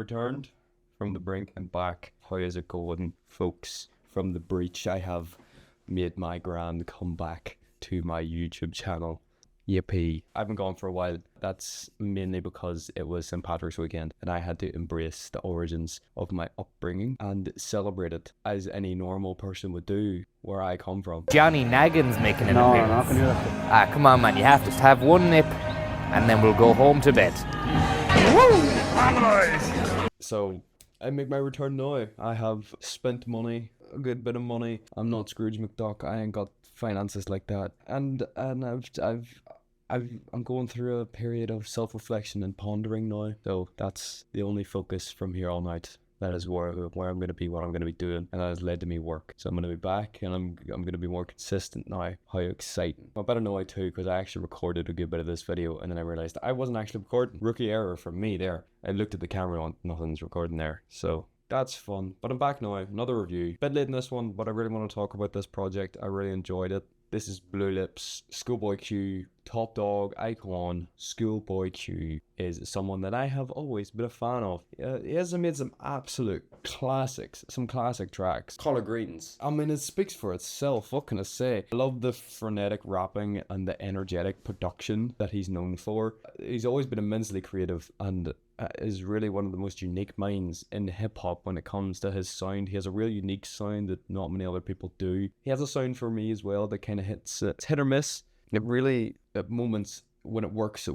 returned from the brink and back. How is it going, folks? From the breach, I have made my grand comeback to my YouTube channel. Yippee. I've been gone for a while. That's mainly because it was St. Patrick's weekend and I had to embrace the origins of my upbringing and celebrate it as any normal person would do where I come from. Johnny Naggin's making an appearance. No, I can do that. Come on, man, you have to have one nip and then we'll go home to bed. So I make my return now. I have spent money, a good bit of money. I'm not Scrooge McDuck. I ain't got finances like that. And I'm going through a period of self-reflection and pondering now. So that's the only focus from here on out. That is where I'm going to be, what I'm going to be doing, and that has led to me work. So I'm going to be back, and I'm going to be more consistent now. How exciting! I better know too, because I actually recorded a good bit of this video, and then I realized I wasn't actually recording. Rookie error from me there. I looked at the camera and nothing's recording there. So that's fun. But I'm back now. Another review. Bit late in this one, but I really want to talk about this project. I really enjoyed it. This is Blue Lips, ScHoolboy Q, top dog, icon. ScHoolboy Q is someone that I have always been a fan of. He has made some absolute classics, some classic tracks. Collard Greens. I mean, it speaks for itself, what can I say? I love the frenetic rapping and the energetic production that he's known for. He's always been immensely creative and is really one of the most unique minds in hip-hop when it comes to his sound. He has a real unique sound that not many other people do. He has a sound for me as well that kind of hits, it's hit or miss. It really, at moments, when it works,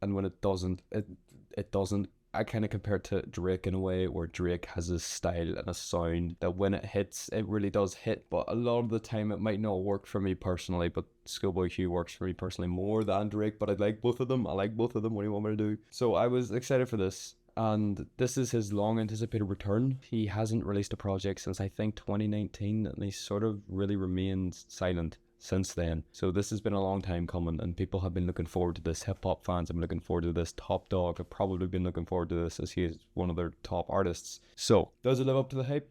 and when it doesn't, it doesn't. I kind of compare it to Drake in a way, where Drake has a style and a sound that when it hits, it really does hit, but a lot of the time it might not work for me personally, but ScHoolboy Q works for me personally more than Drake, but I like both of them. What do you want me to do? So I was excited for this, and this is his long anticipated return. He hasn't released a project since I think 2019, and he sort of really remained silent since then. So this has been a long time coming, and people have been looking forward to this. Hip-hop fans have been looking forward to this. Top Dog have probably been looking forward to this, as he is one of their top artists. So does it live up to the hype?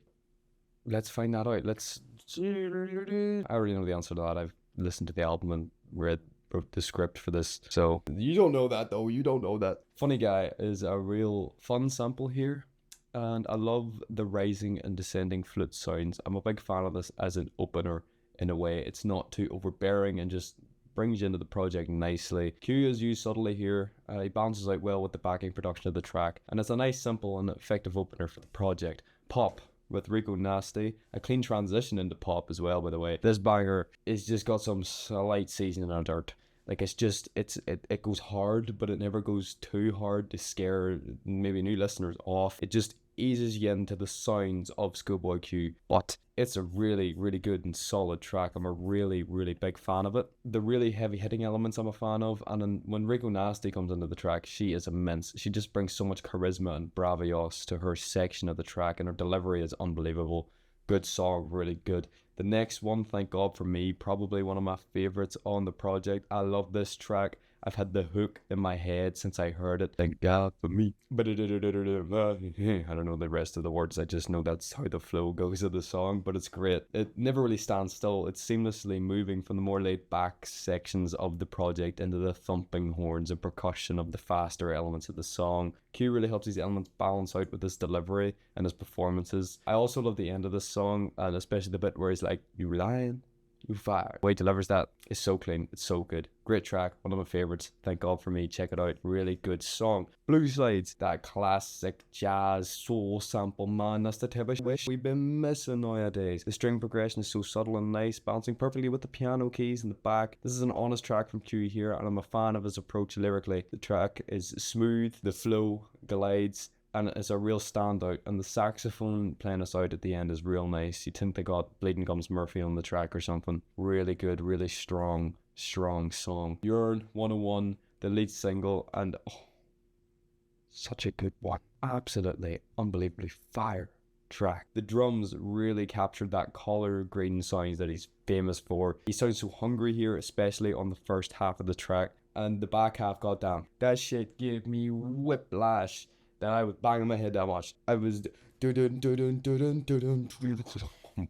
Let's find that out. I already know the answer to that. I've listened to the album and wrote the script for this. So you don't know that though. You don't know that. Funny Guy is a real fun sample here, and I love the rising and descending flute sounds. I'm a big fan of this as an opener. In a way, it's not too overbearing and just brings you into the project nicely. Q is used subtly here. He balances out well with the backing production of the track, and it's a nice, simple and effective opener for the project. Pop with Rico Nasty, a clean transition into pop as well, by the way. This banger is just got some slight seasoning of dirt. Like, it's just, it goes hard, but it never goes too hard to scare maybe new listeners off. It just eases you into the sounds of ScHoolboy Q, but it's a really, really good and solid track. I'm a really, really big fan of it. The really heavy hitting elements I'm a fan of, and then when Rico Nasty comes into the track, she is immense. She just brings so much charisma and bravos to her section of the track, and her delivery is unbelievable. Good song, really good. The next one, thank God for me, probably one of my favorites on the project. I love this track. I've had the hook in my head since I heard it. Thank God for me. I don't know the rest of the words. I just know that's how the flow goes of the song, but it's great. It never really stands still. It's seamlessly moving from the more laid back sections of the project into the thumping horns and percussion of the faster elements of the song. Q really helps these elements balance out with his delivery and his performances. I also love the end of this song, and especially the bit where he's like, "You lying? You fired." The way he delivers that is so clean. It's so good. Great track. One of my favorites. Thank God for me. Check it out. Really good song. Blue Slides. That classic jazz soul sample, man. That's the type of wish we've been missing nowadays. The string progression is so subtle and nice, balancing perfectly with the piano keys in the back. This is an honest track from Q here, and I'm a fan of his approach lyrically. The track is smooth. The flow glides, and it's a real standout, and the saxophone playing us out at the end is real nice. You think they got Bleeding Gums Murphy on the track or something. Really good, really strong song. Yearn 101, the lead single, and such a good one. Absolutely, unbelievably fire track. The drums really captured that collard green sound that he's famous for. He sounds so hungry here, especially on the first half of the track, and the back half, goddamn, that shit gave me whiplash. That I was banging my head that much. I was Dun,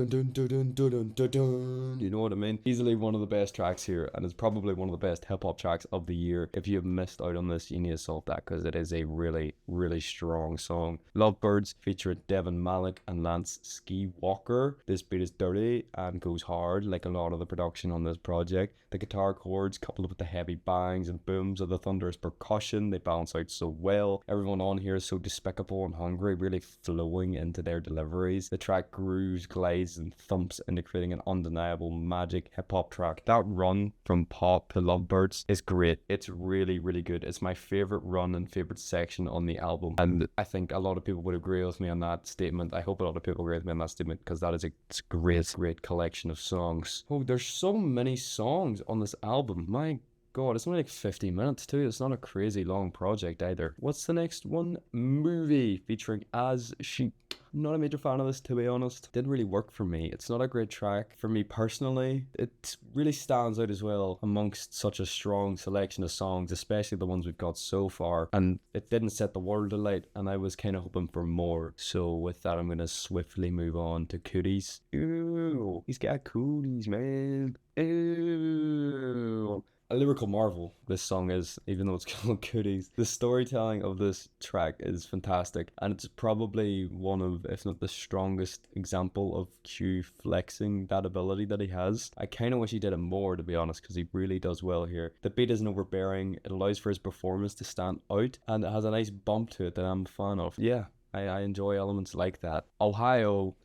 dun, dun, dun, dun, dun, dun, dun. You know what I mean? Easily one of the best tracks here, and it's probably one of the best hip hop tracks of the year. If you have missed out on this, you need to solve that because it is a really, really strong song. Lovebirds featuring Devin Malik and Lance Ski Walker. This beat is dirty and goes hard, like a lot of the production on this project. The guitar chords, coupled with the heavy bangs and booms of the thunderous percussion, they balance out so well. Everyone on here is so despicable and hungry, really flowing into their deliveries. The track grooves, glides, and thumps into creating an undeniable magic hip-hop track. That run from pop to Lovebirds is great. It's really, really good. It's my favorite run and favorite section on the album, and I think a lot of people would agree with me on that statement. I hope a lot of people agree with me on that statement because that is a great collection of songs. Oh, there's so many songs on this album. My God, it's only like 50 minutes too. It's not a crazy long project either. What's the next one? Movie featuring As She. I'm not a major fan of this, to be honest. Didn't really work for me. It's not a great track for me personally. It really stands out as well amongst such a strong selection of songs, especially the ones we've got so far. And it didn't set the world alight, and I was kind of hoping for more. So with that, I'm going to swiftly move on to Cooties. Ooh, he's got cooties, man. Ooh. A lyrical marvel this song is, even though it's called Cooties. The storytelling of this track is fantastic, and it's probably one of, if not the strongest example of Q flexing that ability that he has. I kind of wish he did it more, to be honest, because he really does well here. The beat isn't overbearing, it allows for his performance to stand out, and it has a nice bump to it that I'm a fan of. Yeah, I enjoy elements like that. Ohio,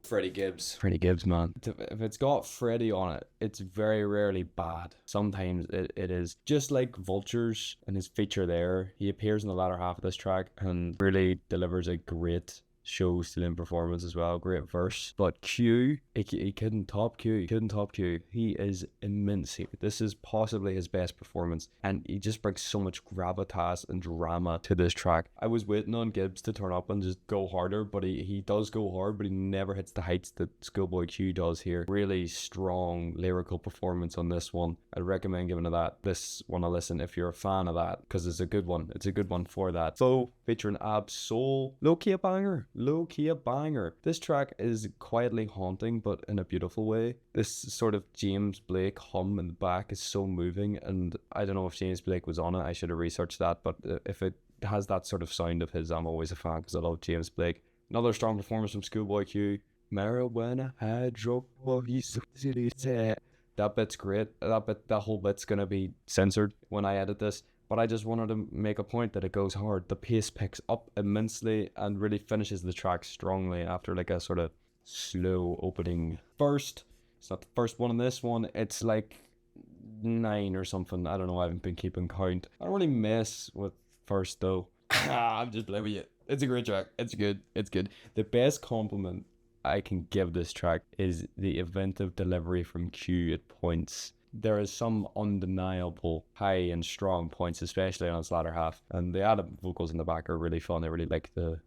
Freddie Gibbs, man. If it's got Freddie on it, it's very rarely bad. Sometimes it is. Just like Vultures and his feature there, he appears in the latter half of this track and really delivers a great show stealing performance as well. Great verse. But Q, he couldn't top Q. He is immense here. This is possibly his best performance, and he just brings so much gravitas and drama to this track. I was waiting on Gibbs to turn up and just go harder, but he does go hard, but he never hits the heights that ScHoolboy Q does here. Really strong lyrical performance on this one. I'd recommend giving this one a listen if you're a fan of that, because it's a good one. It's a good one for that. Foe featuring Ab Soul. Low-key a banger. This track is quietly haunting, but in a beautiful way. This sort of James Blake hum in the back is so moving, and I don't know if James Blake was on it. I should have researched that, but if it has that sort of sound of his, I'm always a fan because I love James Blake. Another strong performance from ScHoolboy Q. Marijuana, that bit's great. That whole bit's gonna be censored when I edit this, but I just wanted to make a point that it goes hard. The pace picks up immensely and really finishes the track strongly after like a sort of slow opening first. It's not the first one in this one. It's like 9 or something. I don't know. I haven't been keeping count. I don't really mess with first though. I'm just playing with you. It's a great track. It's good. The best compliment I can give this track is the inventive delivery from Q at points. There is some undeniable high and strong points, especially on its latter half, and the added vocals in the back are really fun. I really like the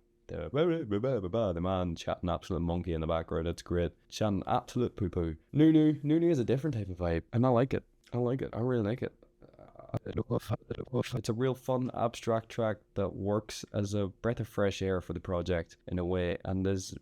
man chatting absolute monkey in the background. It's great. Chatting absolute poo-poo. Nunu is a different type of vibe, and I like it. I really like it. It's a real fun, abstract track that works as a breath of fresh air for the project in a way, and there's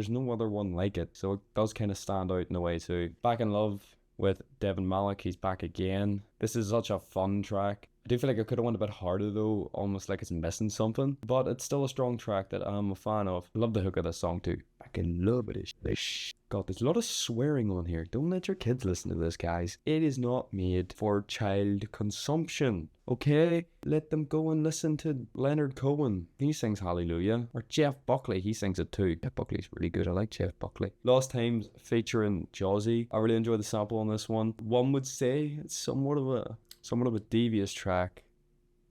no other one like it, so it does kind of stand out in a way too. Back in Love with Devin Malik, he's back again. This is such a fun track. I do feel like I could have went a bit harder though, almost like it's missing something, but it's still a strong track that I'm a fan of. I love the hook of this song too. I can love it. God, there's a lot of swearing on here. Don't let your kids listen to this, guys. It is not made for child consumption, okay? Let them go and listen to Leonard Cohen. He sings Hallelujah. Or Jeff Buckley, he sings it too. Jeff Buckley's really good. I like Jeff Buckley. Lost Times featuring Jozzy. I really enjoyed the sample on this one. One would say it's somewhat of a devious track.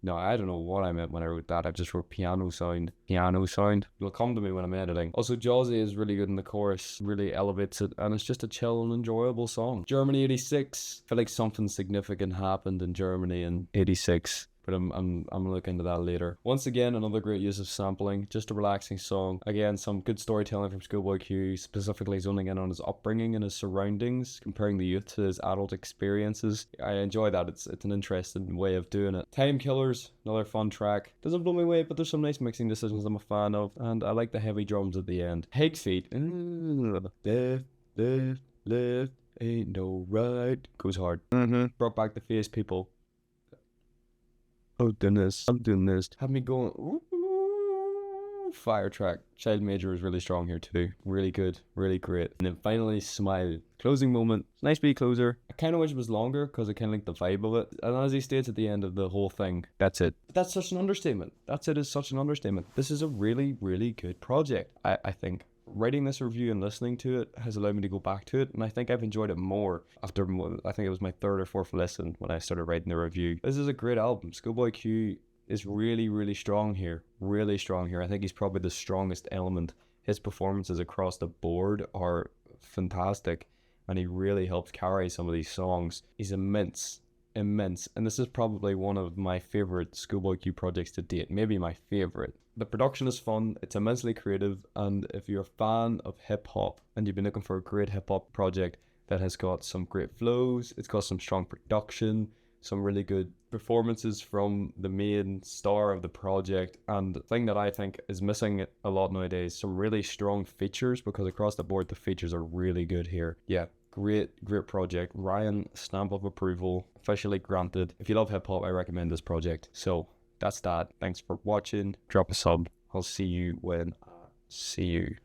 No, I don't know what I meant when I wrote that. I just wrote piano sound. It'll come to me when I'm editing. Also, Jozzy is really good in the chorus. Really elevates it. And it's just a chill and enjoyable song. Germany 86. I feel like something significant happened in Germany in 86. but I'm gonna look into that later. Once again, another great use of sampling, just a relaxing song. Again, some good storytelling from ScHoolboy Q, specifically zoning in on his upbringing and his surroundings, comparing the youth to his adult experiences. I enjoy that. It's an interesting way of doing it. Time Killers, another fun track. Doesn't blow me away, but there's some nice mixing decisions I'm a fan of, and I like the heavy drums at the end. Hake Feet, left, left, left, ain't no right, goes hard. Brought back the face, people. Oh, doing this, I'm doing this. Have me going, ooh, fire track. Child Major is really strong here too. Really good, really great. And then finally, Smile. Closing moment. Nice beat closer. I kind of wish it was longer because I kind of like the vibe of it. And as he states at the end of the whole thing, that's it. That's such an understatement. That's it is such an understatement. This is a really, really good project, I think. Writing this review and listening to it has allowed me to go back to it, and I think I've enjoyed it more after, I think it was my third or fourth listen when I started writing the review. This is a great album. ScHoolboy Q is really, really strong here. Really strong here. I think he's probably the strongest element. His performances across the board are fantastic, and he really helps carry some of these songs. He's immense, and this is probably one of my favorite ScHoolboy Q projects to date, maybe my favorite. The production is fun, it's immensely creative, and if you're a fan of hip-hop and you've been looking for a great hip-hop project that has got some great flows, it's got some strong production, some really good performances from the main star of the project, and the thing that I think is missing a lot nowadays, some really strong features, because across the board the features are really good here. Yeah, great project. Ryan, stamp of approval, officially granted. If you love hip-hop, I recommend this project. So that's that. Thanks for watching. Drop a sub. I'll see you when I see you.